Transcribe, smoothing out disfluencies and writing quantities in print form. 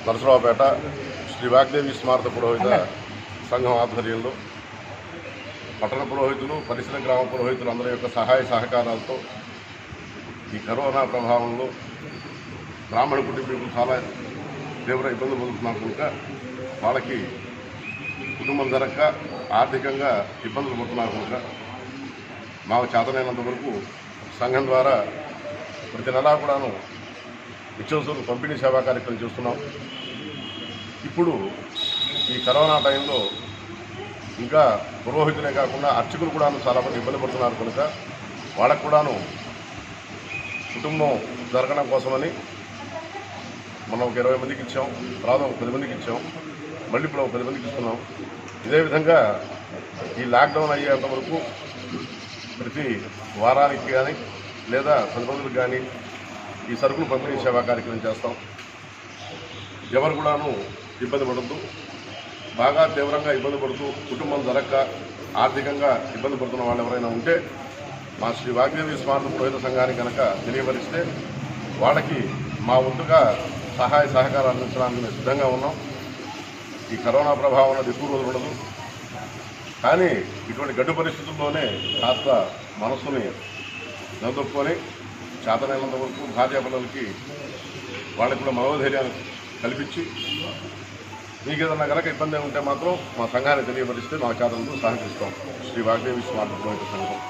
నరసరావుపేట శ్రీ వాగ్దేవి స్మారక పురోహిత సంఘం ఆధ్వర్యంలో పట్టణ పురోహితులు, పరిసర గ్రామ పురోహితులు అందరి యొక్క సహాయ సహకారాలతో ఈ కరోనా ప్రభావంలో బ్రాహ్మణ కుటుంబీకులు చాలా తీవ్ర ఇబ్బందులు పొందుతున్నారు కనుక వాళ్ళకి కుటుంబం జరగక ఆర్థికంగా ఇబ్బందులు పడుతున్నారు కనుక మాకు చేతనైనంత వరకు సంఘం ద్వారా ప్రతి నెలా కూడాను నిత్యావసరాలు పంపిణీ సేవా కార్యక్రమం చేస్తున్నాం. ఇప్పుడు ఈ కరోనా టైంలో ఇంకా పురోహితులే కాకుండా అర్చకులు కూడాను చాలామంది ఇబ్బంది పడుతున్నారు కనుక వాళ్ళకు కూడాను కుటుంబం జరగడం కోసమని మనం ఒక 20 మందికి ఇచ్చాం, తర్వాత ఒక 10 మందికి ఇచ్చాం, మళ్ళీ ఇప్పుడు ఒక 10 మందికి ఇస్తున్నాం. ఇదే విధంగా ఈ లాక్డౌన్ అయ్యేంత వరకు ప్రతి వారానికి కానీ లేదా 10 రోజులకు కానీ ఈ సరుకులు పంపిణీ సేవా కార్యక్రమం చేస్తాం. ఎవరు కూడాను ఇబ్బంది పడద్దు. బాగా తీవ్రంగా ఇబ్బంది పడుతూ కుటుంబం జరగక ఆర్థికంగా ఇబ్బంది పడుతున్న వాళ్ళు ఎవరైనా ఉంటే మా శ్రీ వాగ్దేవి స్మారక పురోహిత సంఘానికి కనుక తెలియపరిస్తే వాళ్ళకి మా వంతుగా సహాయ సహకారాలు అందించడానికి మేము సిద్ధంగా ఉన్నాం. ఈ కరోనా ప్రభావం అనేది ఎక్కువ రోజులు ఉండదు, కానీ ఇటువంటి గడ్డు పరిస్థితుల్లోనే కాస్త మనస్సుని నిలదొక్కుని చేతనైనంత వరకు భార్య పిల్లలకి వాళ్ళకి కూడా మనోధైర్యాన్ని కల్పించి మీకు ఏదన్నా కనుక ఇబ్బంది ఉంటే మాత్రం మా సంఘాన్ని తెలియపరిస్తే మా చేతలతో సహకరిస్తాం. శ్రీ వాగ్దేవి స్మారక పురోహిత సంఘం.